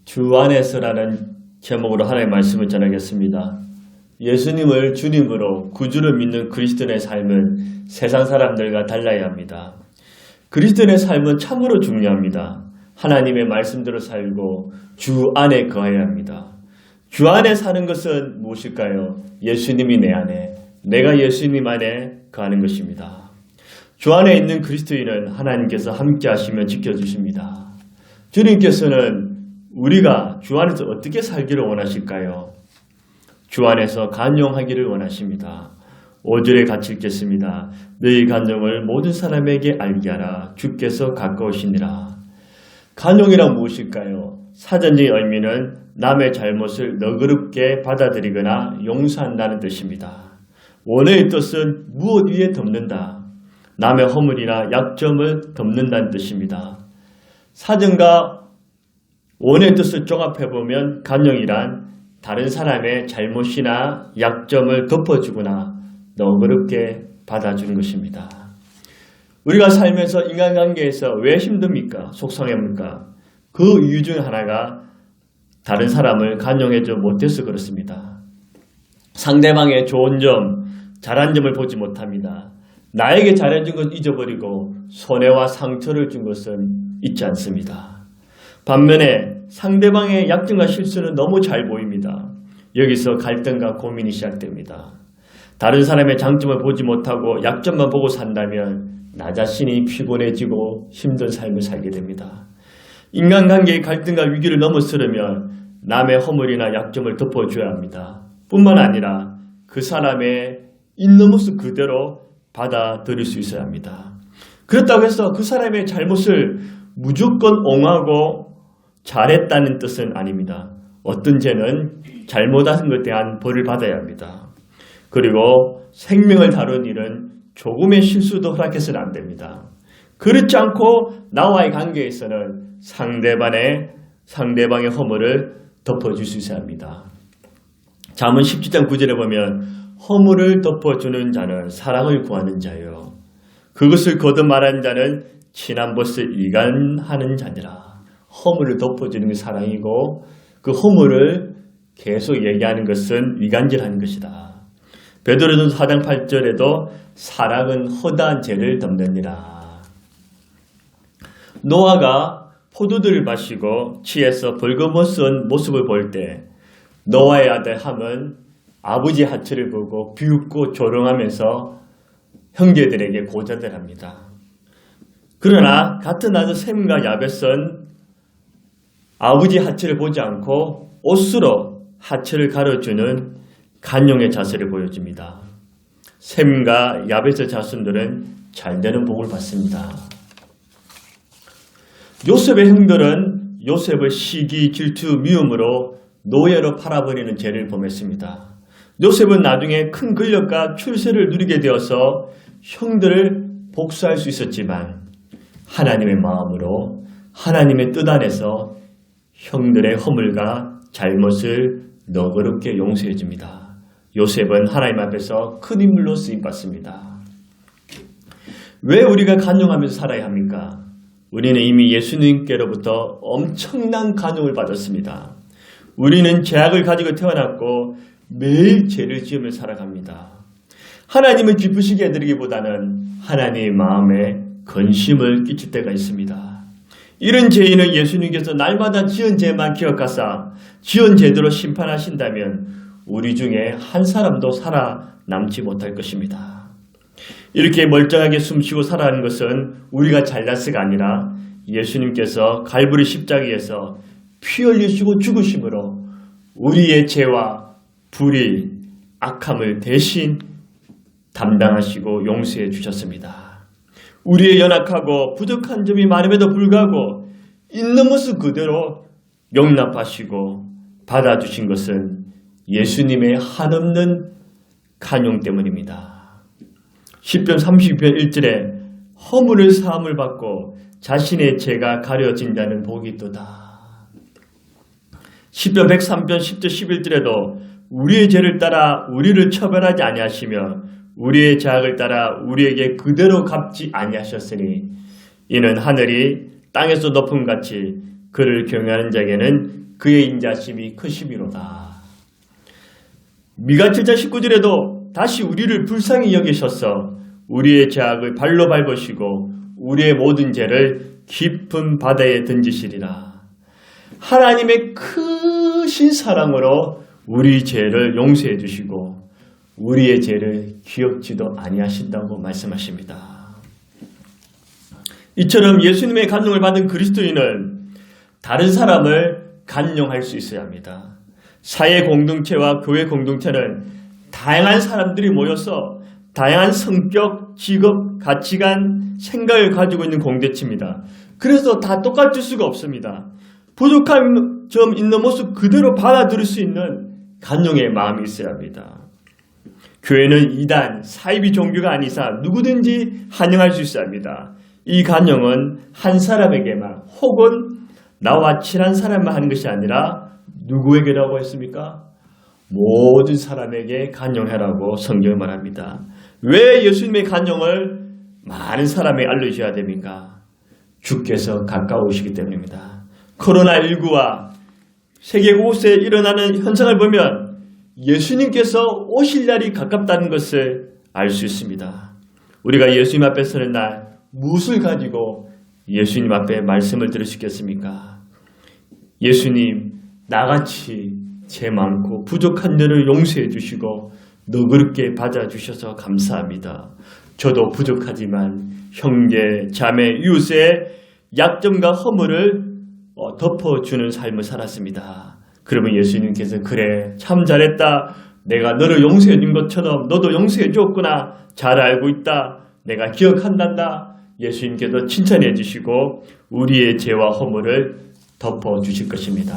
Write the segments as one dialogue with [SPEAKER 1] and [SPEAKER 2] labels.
[SPEAKER 1] 주 안에서라는 제목으로 하나님의 말씀을 전하겠습니다. 예수님을 주님으로 구주를 믿는 그리스도인의 삶은 세상 사람들과 달라야 합니다. 그리스도인의 삶은 참으로 중요합니다. 하나님의 말씀대로 살고 주 안에 거해야 합니다. 주 안에 사는 것은 무엇일까요? 예수님이 내 안에, 내가 예수님 안에 거하는 것입니다. 주 안에 있는 그리스도인은 하나님께서 함께 하시며 지켜주십니다. 주님께서는 우리가 주 안에서 어떻게 살기를 원하실까요? 주 안에서 간용하기를 원하십니다. 5절에 같이 읽겠습니다. 너희 간용을 모든 사람에게 알게 하라. 주께서 가까우시니라. 간용이란 무엇일까요? 사전적인 의미는 남의 잘못을 너그럽게 받아들이거나 용서한다는 뜻입니다. 원어의 뜻은 무엇 위에 덮는다. 남의 허물이나 약점을 덮는다는 뜻입니다. 사전과 원어의 뜻을 종합해보면 간용이란 다른 사람의 잘못이나 약점을 덮어주거나 너그럽게 받아주는 것입니다. 우리가 살면서 인간관계에서 왜 힘듭니까? 속상합니까? 그 이유 중 하나가 다른 사람을 간용해주지 못해서 그렇습니다. 상대방의 좋은 점, 잘한 점을 보지 못합니다. 나에게 잘해준 것 잊어버리고 손해와 상처를 준 것은 잊지 않습니다. 반면에 상대방의 약점과 실수는 너무 잘 보입니다. 여기서 갈등과 고민이 시작됩니다. 다른 사람의 장점을 보지 못하고 약점만 보고 산다면 나 자신이 피곤해지고 힘든 삶을 살게 됩니다. 인간관계의 갈등과 위기를 넘어서려면 남의 허물이나 약점을 덮어줘야 합니다. 뿐만 아니라 그 사람의 있는 모습 그대로 받아들일 수 있어야 합니다. 그렇다고 해서 그 사람의 잘못을 무조건 옹호하고 잘했다는 뜻은 아닙니다. 어떤 죄는 잘못한 것에 대한 벌을 받아야 합니다. 그리고 생명을 다룬 일은 조금의 실수도 허락해서는 안 됩니다. 그렇지 않고 나와의 관계에서는 상대방의 허물을 덮어줄 수 있어야 합니다. 잠언 17장 9절에 보면 허물을 덮어주는 자는 사랑을 구하는 자요. 그것을 거듭 말하는 자는 친한 벗을 이간하는 자니라. 허물을 덮어주는 게 사랑이고 그 허물을 계속 얘기하는 것은 이간질하는 것이다. 베드로전서 4장 8절에도 사랑은 허다한 죄를 덮느니라. 노아가 포도주를 마시고 취해서 벌거벗은 모습을 볼 때 노아의 아들 함은 아버지 하체를 보고 비웃고 조롱하면서 형제들에게 고자들합니다. 그러나 같은 아들 셈과 야벳은 아버지 하체를 보지 않고 옷으로 하체를 가려주는 간용의 자세를 보여줍니다. 셈과 야벳의 자손들은 잘되는 복을 받습니다. 요셉의 형들은 요셉을 시기, 질투, 미움으로 노예로 팔아버리는 죄를 범했습니다. 요셉은 나중에 큰 권력과 출세를 누리게 되어서 형들을 복수할 수 있었지만 하나님의 마음으로 하나님의 뜻 안에서 형들의 허물과 잘못을 너그럽게 용서해 줍니다. 요셉은 하나님 앞에서 큰 인물로 쓰임받습니다. 왜 우리가 간용하면서 살아야 합니까? 우리는 이미 예수님께로부터 엄청난 간용을 받았습니다. 우리는 죄악을 가지고 태어났고 매일 죄를 지으며 살아갑니다. 하나님을 기쁘시게 해드리기보다는 하나님의 마음에 근심을 끼칠 때가 있습니다. 이런 죄인은 예수님께서 날마다 지은 죄만 기억하사 지은 죄대로 심판하신다면 우리 중에 한 사람도 살아남지 못할 것입니다. 이렇게 멀쩡하게 숨쉬고 살아가는 것은 우리가 잘나서가 아니라 예수님께서 갈보리 십자가에서 피 흘리시고 죽으심으로 우리의 죄와 불의, 악함을 대신 담당하시고 용서해 주셨습니다. 우리의 연약하고 부족한 점이 많음에도 불구하고 있는 모습 그대로 용납하시고 받아주신 것은 예수님의 한없는 간용 때문입니다. 시편 32편 1절에 허물을 사함을 받고 자신의 죄가 가려진다는 복이 있도다. 시편 103편 10절 11절에도 우리의 죄를 따라 우리를 처벌하지 아니하시며 우리의 죄악을 따라 우리에게 그대로 갚지 아니하셨으니 이는 하늘이 땅에서 높음같이 그를 경외하는 자에게는 그의 인자심이 크심이로다. 미가 7장 19절에도 다시 우리를 불쌍히 여기셔서 우리의 죄악을 발로 밟으시고 우리의 모든 죄를 깊은 바다에 던지시리라. 하나님의 크신 사랑으로 우리 죄를 용서해 주시고 우리의 죄를 기억지도 아니하신다고 말씀하십니다. 이처럼 예수님의 간용을 받은 그리스도인은 다른 사람을 간용할 수 있어야 합니다. 사회 공동체와 교회 공동체는 다양한 사람들이 모여서 다양한 성격, 직업, 가치관, 생각을 가지고 있는 공동체입니다. 그래서 다 똑같을 수가 없습니다. 부족한 점 있는 모습 그대로 받아들일 수 있는 간용의 마음이 있어야 합니다. 교회는 이단, 사이비 종교가 아니사 누구든지 환영할 수 있어야 합니다. 이 간용은 한 사람에게만 혹은 나와 친한 사람만 하는 것이 아니라 누구에게라고 했습니까? 모든 사람에게 간용해라고 성경은 말합니다. 왜 예수님의 간용을 많은 사람에게 알려줘야 됩니까? 주께서 가까우시기 때문입니다. 코로나19와 세계 곳곳에 일어나는 현상을 보면 예수님께서 오실 날이 가깝다는 것을 알 수 있습니다. 우리가 예수님 앞에 서는 날 무엇을 가지고 예수님 앞에 말씀을 들을 수 있겠습니까? 예수님, 나같이 죄 많고 부족한 너를 용서해 주시고 너그럽게 받아주셔서 감사합니다. 저도 부족하지만 형제, 자매, 이웃의 약점과 허물을 덮어주는 삶을 살았습니다. 그러면 예수님께서 그래 참 잘했다. 내가 너를 용서해 준 것처럼 너도 용서해 줬구나. 잘 알고 있다. 내가 기억한단다. 예수님께서 칭찬해 주시고 우리의 죄와 허물을 덮어주실 것입니다.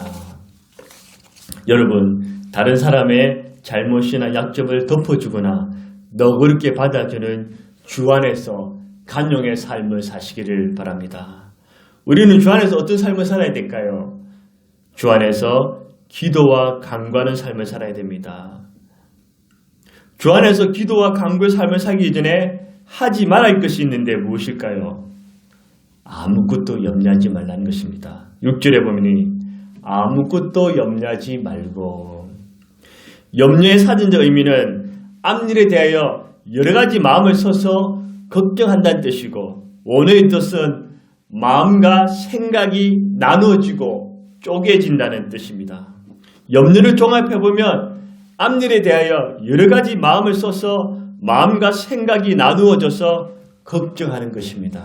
[SPEAKER 1] 여러분, 다른 사람의 잘못이나 약점을 덮어주거나 너그럽게 받아주는 주 안에서 간용의 삶을 사시기를 바랍니다. 우리는 주 안에서 어떤 삶을 살아야 될까요? 주 안에서 기도와 간구하는 삶을 살아야 됩니다. 주 안에서 기도와 간구의 삶을 살기 전에 하지 말아야 할 것이 있는데 무엇일까요? 아무것도 염려하지 말라는 것입니다. 6절에 보면 아무것도 염려하지 말고, 염려의 사전적 의미는 앞일에 대하여 여러 가지 마음을 써서 걱정한다는 뜻이고, 원어의 뜻은 마음과 생각이 나누어지고 쪼개진다는 뜻입니다. 염려를 종합해보면 앞일에 대하여 여러 가지 마음을 써서 마음과 생각이 나누어져서 걱정하는 것입니다.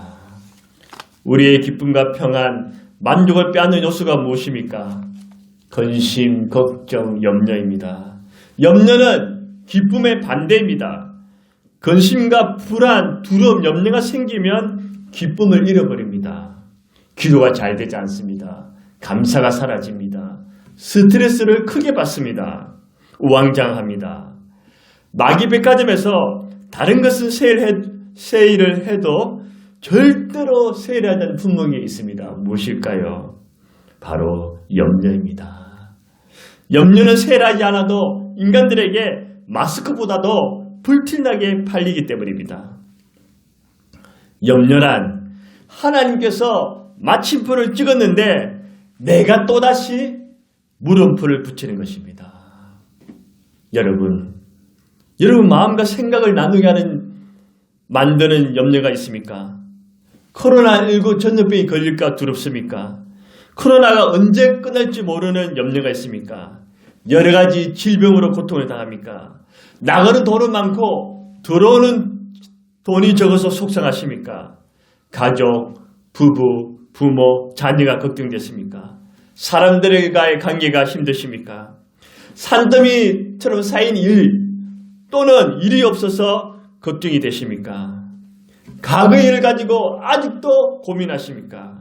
[SPEAKER 1] 우리의 기쁨과 평안, 만족을 빼앗는 요소가 무엇입니까? 근심, 걱정, 염려입니다. 염려는 기쁨의 반대입니다. 근심과 불안, 두려움, 염려가 생기면 기쁨을 잃어버립니다. 기도가 잘 되지 않습니다. 감사가 사라집니다. 스트레스를 크게 받습니다. 우왕좌왕합니다. 마기백화점에서 다른 것은 세일을 해도 절대로 세일하지 않는 품목이 있습니다. 무엇일까요? 바로 염려입니다. 염려는 세일하지 않아도 인간들에게 마스크보다도 불티나게 팔리기 때문입니다. 염려란 하나님께서 마침표를 찍었는데 내가 또다시 물음표를 붙이는 것입니다. 여러분 마음과 생각을 나누게 만드는 염려가 있습니까? 코로나19 전염병이 걸릴까 두렵습니까? 코로나가 언제 끝날지 모르는 염려가 있습니까? 여러 가지 질병으로 고통을 당합니까? 나가는 돈은 많고 들어오는 돈이 적어서 속상하십니까? 가족, 부부, 부모, 자녀가 걱정됐습니까? 사람들과의 관계가 힘드십니까? 산더미처럼 쌓인 일 또는 일이 없어서 걱정이 되십니까? 과거의 일을 가지고 아직도 고민하십니까?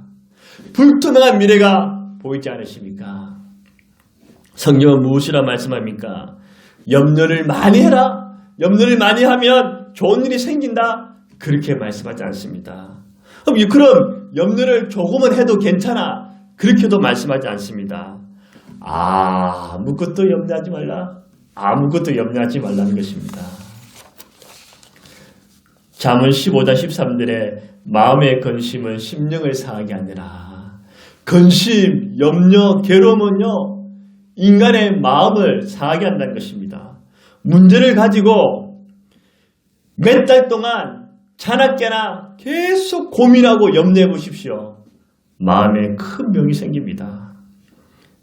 [SPEAKER 1] 불투명한 미래가 보이지 않으십니까? 성경은 무엇이라 말씀합니까? 염려를 많이 해라. 염려를 많이 하면 좋은 일이 생긴다. 그렇게 말씀하지 않습니다. 그럼 염려를 조금은 해도 괜찮아. 그렇게도 말씀하지 않습니다. 아무것도 염려하지 말라. 아무것도 염려하지 말라는 것입니다. 잠언 15장 13절에 마음의 근심은 심령을 상하게 하느라 근심, 염려, 괴로움은요, 인간의 마음을 상하게 한다는 것입니다. 문제를 가지고 몇 달 동안 자나깨나 계속 고민하고 염려해 보십시오. 마음에 큰 병이 생깁니다.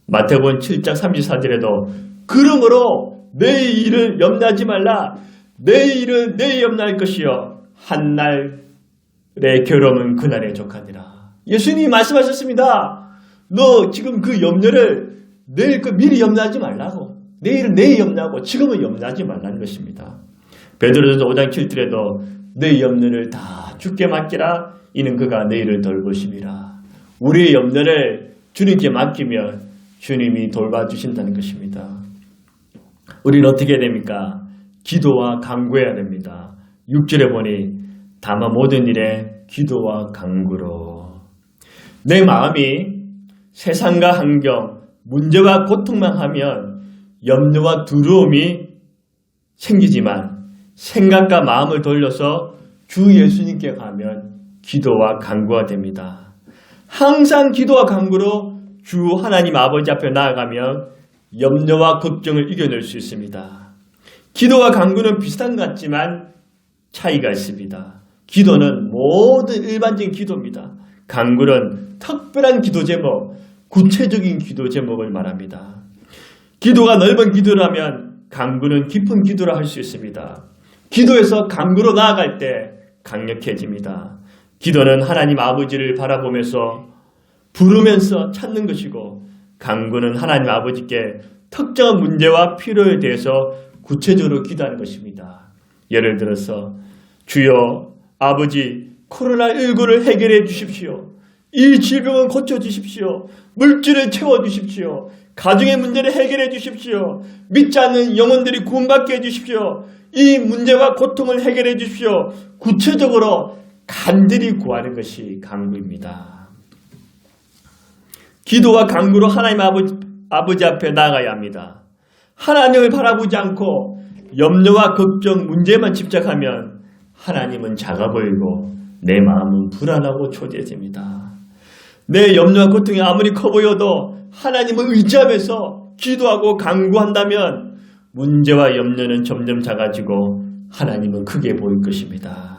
[SPEAKER 1] 마태복음 7장 34절에도 그러므로 내일을 염려하지 말라. 내일은 내일 염려할 것이요 한날의 괴로움은 그날에 족하니라. 예수님이 말씀하셨습니다. 너 지금 그 염려를 내일 미리 염려하지 말라고. 내일은 내일 염려하고 지금은 염려하지 말라는 것입니다. 베드로전서 5장 7절에도 내 염려를 다 주께 맡기라. 이는 그가 내일을 돌보심이라. 우리의 염려를 주님께 맡기면 주님이 돌봐주신다는 것입니다. 우리는 어떻게 해야 됩니까? 기도와 간구해야 됩니다. 6절에 보니 다만 모든 일에 기도와 간구로. 내 마음이 세상과 환경, 문제와 고통만 하면 염려와 두려움이 생기지만 생각과 마음을 돌려서 주 예수님께 가면 기도와 간구가 됩니다. 항상 기도와 간구로 주 하나님 아버지 앞에 나아가면 염려와 걱정을 이겨낼 수 있습니다. 기도와 간구는 비슷한 것 같지만 차이가 있습니다. 기도는 모든 일반적인 기도입니다. 간구는 특별한 기도 제목, 구체적인 기도 제목을 말합니다. 기도가 넓은 기도라면 간구는 깊은 기도를 할 수 있습니다. 기도에서 간구로 나아갈 때 강력해집니다. 기도는 하나님 아버지를 바라보면서 부르면서 찾는 것이고 간구는 하나님 아버지께 특정한 문제와 필요에 대해서 구체적으로 기도하는 것입니다. 예를 들어서 주여 아버지 코로나19를 해결해 주십시오. 이 질병을 고쳐주십시오. 물질을 채워주십시오. 가정의 문제를 해결해 주십시오. 믿지 않는 영혼들이 구원받게 해주십시오. 이 문제와 고통을 해결해 주십시오. 구체적으로 간절히 구하는 것이 간구입니다. 기도와 간구로 하나님 아버지 앞에 나아가야 합니다. 하나님을 바라보지 않고 염려와 걱정, 문제만 집착하면 하나님은 작아 보이고 내 마음은 불안하고 초조해집니다. 내 염려와 고통이 아무리 커 보여도 하나님을 의지하면서 기도하고 간구한다면 문제와 염려는 점점 작아지고 하나님은 크게 보일 것입니다.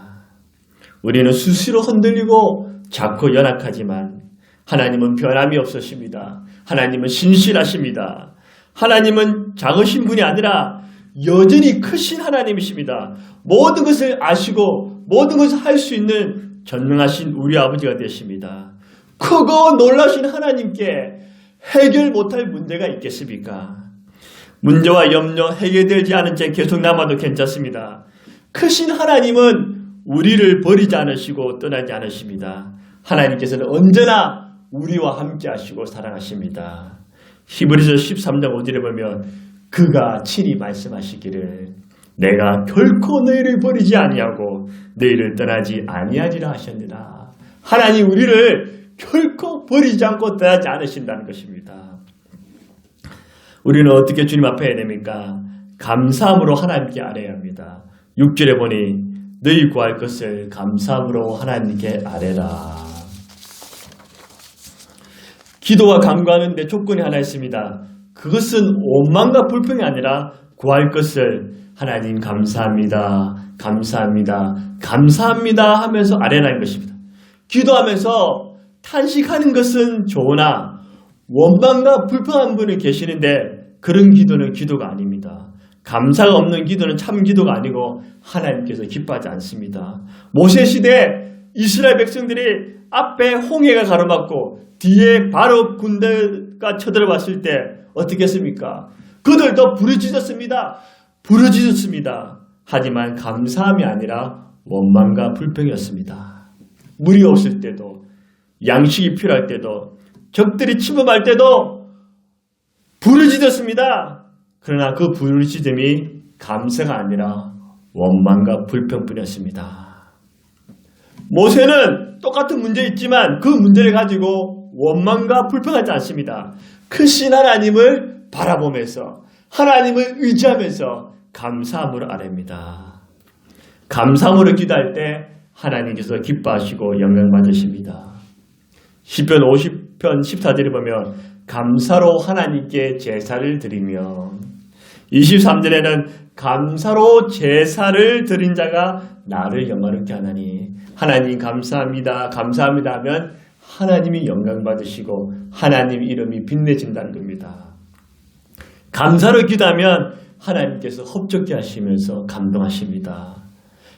[SPEAKER 1] 우리는 수시로 흔들리고 작고 연약하지만 하나님은 변함이 없으십니다. 하나님은 신실하십니다. 하나님은 작으신 분이 아니라 여전히 크신 하나님이십니다. 모든 것을 아시고 모든 것을 할 수 있는 전능하신 우리 아버지가 되십니다. 크고 놀라신 하나님께 해결 못할 문제가 있겠습니까? 문제와 염려 해결되지 않은 채 계속 남아도 괜찮습니다. 크신 하나님은 우리를 버리지 않으시고 떠나지 않으십니다. 하나님께서는 언제나 우리와 함께 하시고 사랑하십니다. 히브리서 13장 5절에 보면 그가 친히 말씀하시기를 내가 결코 너희를 버리지 아니하고 너희를 떠나지 아니하리라 하셨느라. 하나님 우리를 결코 버리지 않고 떠나지 않으신다는 것입니다. 우리는 어떻게 주님 앞에 해야 됩니까? 감사함으로 하나님께 아뢰야 합니다. 6절에 보니 너희 구할 것을 감사함으로 하나님께 아뢰라. 기도와 간구하는 데 조건이 하나 있습니다. 그것은 원망과 불평이 아니라 구할 것을 하나님 감사합니다. 감사합니다. 감사합니다 하면서 아뢰라는 것입니다. 기도하면서 탄식하는 것은 좋으나 원망과 불평한 분이 계시는데 그런 기도는 기도가 아닙니다. 감사가 없는 기도는 참 기도가 아니고 하나님께서 기뻐하지 않습니다. 모세 시대 이스라엘 백성들이 앞에 홍해가 가로막고 뒤에 바로 군대가 쳐들어왔을 때 어떻게 했습니까? 그들도 부르짖었습니다. 부르짖었습니다. 하지만 감사함이 아니라 원망과 불평이었습니다. 물이 없을 때도 양식이 필요할 때도 적들이 침범할 때도 부르짖었습니다. 그러나 그 부르짖음이 감사가 아니라 원망과 불평뿐이었습니다. 모세는 똑같은 문제 있지만 그 문제를 가지고 원망과 불평하지 않습니다. 크신 하나님을 바라보면서 하나님을 의지하면서 감사함으로 아뢰입니다. 감사함으로 기도할 때 하나님께서 기뻐하시고 영광 받으십니다. 시편 시편 14절에 보면 감사로 하나님께 제사를 드리며 23절에는 감사로 제사를 드린 자가 나를 영화롭게 하나니 하나님 감사합니다. 감사합니다 하면 하나님이 영광 받으시고 하나님 이름이 빛내진다는 겁니다. 감사로 기도하면 하나님께서 흡족해 하시면서 감동하십니다.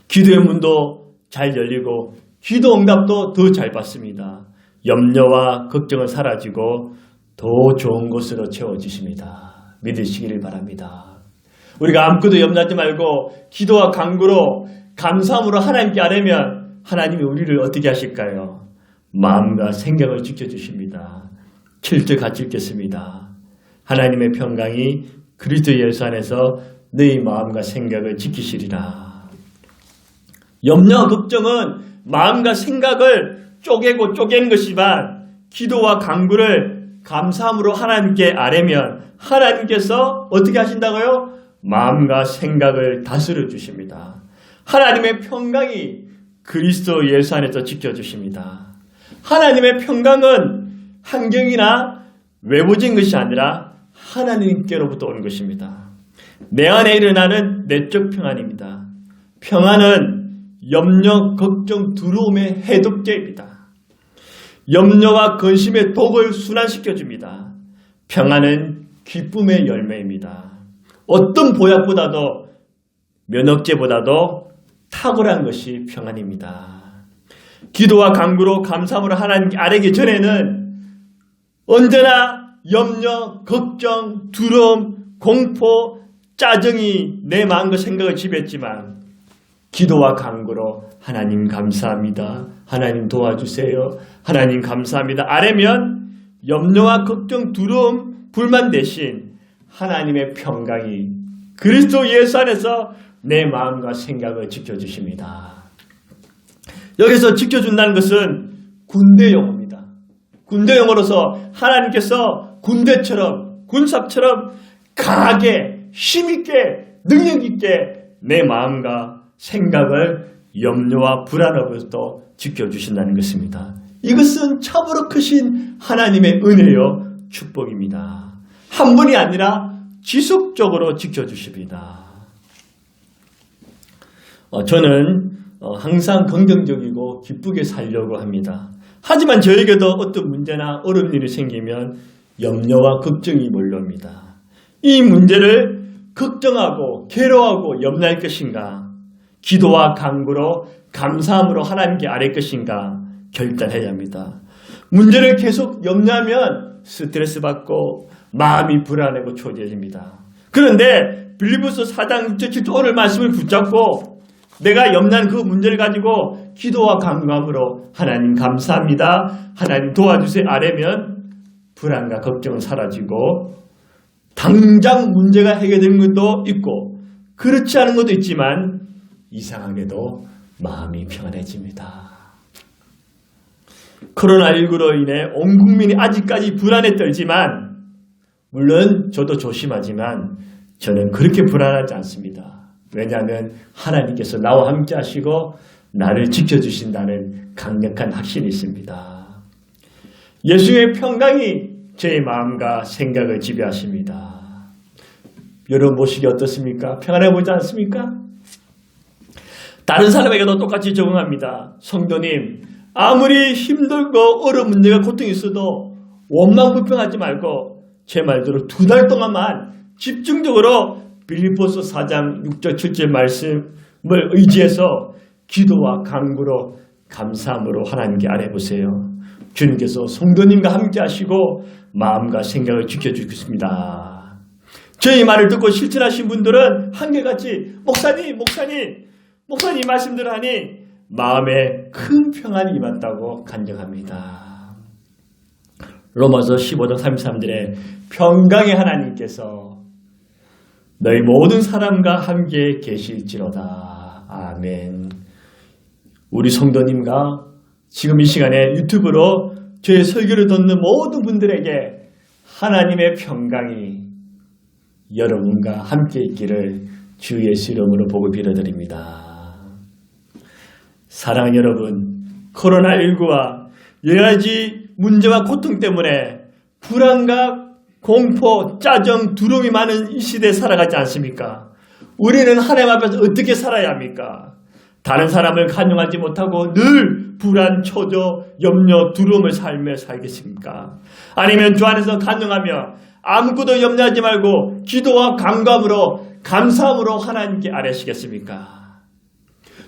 [SPEAKER 1] 기도의 문도 잘 열리고 기도 응답도 더 잘 받습니다. 염려와 걱정은 사라지고 더 좋은 것으로 채워주십니다. 믿으시기를 바랍니다. 우리가 아무것도 염려하지 말고 기도와 간구로 감사함으로 하나님께 아뢰면 하나님이 우리를 어떻게 하실까요? 마음과 생각을 지켜주십니다. 7절 같이 읽겠습니다. 하나님의 평강이 그리스도 예수 안에서 너희 마음과 생각을 지키시리라. 염려와 걱정은 마음과 생각을 쪼개고 쪼개는 것이지만 기도와 간구를 감사함으로 하나님께 아뢰면 하나님께서 어떻게 하신다고요? 마음과 생각을 다스려 주십니다. 하나님의 평강이 그리스도 예수 안에서 지켜주십니다. 하나님의 평강은 환경이나 외부적인 것이 아니라 하나님께로부터 오는 것입니다. 내 안에 일어나는 내적 평안입니다. 평안은 염려, 걱정, 두려움의 해독제입니다. 염려와 근심의 독을 순환시켜줍니다. 평안은 기쁨의 열매입니다. 어떤 보약보다도 면역제보다도 탁월한 것이 평안입니다. 기도와 간구로 감사함으로 하나님께 아뢰기 전에는 언제나 염려, 걱정, 두려움, 공포, 짜증이 내 마음과 생각을 지배했지만 기도와 간구로 하나님 감사합니다. 하나님 도와주세요. 하나님 감사합니다. 아뢰면 염려와 걱정, 두려움, 불만 대신 하나님의 평강이 그리스도 예수 안에서 내 마음과 생각을 지켜주십니다. 여기서 지켜준다는 것은 군대 용어입니다. 군대 용어로서 하나님께서 군대처럼 군사처럼 강하게 힘있게 능력있게 내 마음과 생각을 염려와 불안으로부터 지켜주신다는 것입니다. 이것은 참으로 크신 하나님의 은혜요 축복입니다. 한 번이 아니라 지속적으로 지켜주십니다. 저는 항상 긍정적이고 기쁘게 살려고 합니다. 하지만 저에게도 어떤 문제나 어려운 일이 생기면 염려와 걱정이 몰려옵니다. 이 문제를 걱정하고 괴로워하고 염려할 것인가? 기도와 간구로 감사함으로 하나님께 아뢰 것인가? 결단해야 합니다. 문제를 계속 염려하면 스트레스 받고 마음이 불안하고 초조해집니다. 그런데 빌립보서 4장 6절 7절 오늘 말씀을 붙잡고 내가 염려한 그 문제를 가지고 기도와 간구함으로 하나님 감사합니다. 하나님 도와주세요. 아뢰면 불안과 걱정은 사라지고 당장 문제가 해결되는 것도 있고 그렇지 않은 것도 있지만 이상하게도 마음이 평안해집니다. 코로나19로 인해 온 국민이 아직까지 불안에 떨지만 물론 저도 조심하지만 저는 그렇게 불안하지 않습니다. 왜냐하면 하나님께서 나와 함께 하시고 나를 지켜주신다는 강력한 확신이 있습니다. 예수의 평강이 제 마음과 생각을 지배하십니다. 여러분 보시기 어떻습니까? 평안해 보이지 않습니까? 다른 사람에게도 똑같이 적응합니다. 성도님, 아무리 힘들고 어려운 문제가 고통이 있어도 원망 불평하지 말고 제 말대로 2달 동안만 집중적으로 빌립보서 4장 6절 7절 말씀을 의지해서 기도와 간구로 감사함으로 하나님께 아뢰보세요. 주님께서 성도님과 함께 하시고 마음과 생각을 지켜주겠습니다. 저희 말을 듣고 실천하신 분들은 한결같이 목사님 말씀대로 하니 마음에 큰 평안이 임한다고 간증합니다. 로마서 15장 33절에 평강의 하나님께서 너희 모든 사람과 함께 계실지로다. 아멘. 우리 성도님과 지금 이 시간에 유튜브로 저의 설교를 듣는 모든 분들에게 하나님의 평강이 여러분과 함께 있기를 주 예수 이름으로 복을 빌어드립니다. 사랑하는 여러분, 코로나19와 여러 가지 문제와 고통 때문에 불안과 공포, 짜증, 두려움이 많은 이 시대에 살아가지 않습니까? 우리는 하나님 앞에서 어떻게 살아야 합니까? 다른 사람을 간용하지 못하고 늘 불안, 초조, 염려, 두려움을 삶에 살겠습니까? 아니면 주 안에서 간용하며 아무것도 염려하지 말고 기도와 간구함으로 감사함으로 하나님께 아뢰시겠습니까?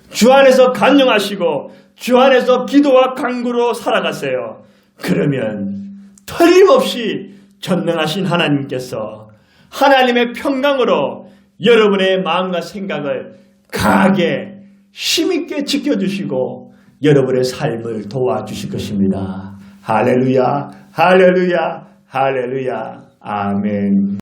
[SPEAKER 1] 주 안에서 간용하시고 주 안에서 기도와 간구로 살아가세요. 그러면 틀림없이 전능하신 하나님께서 하나님의 평강으로 여러분의 마음과 생각을 강하게 힘있게 지켜주시고 여러분의 삶을 도와주실 것입니다. 할렐루야, 할렐루야, 할렐루야, 아멘.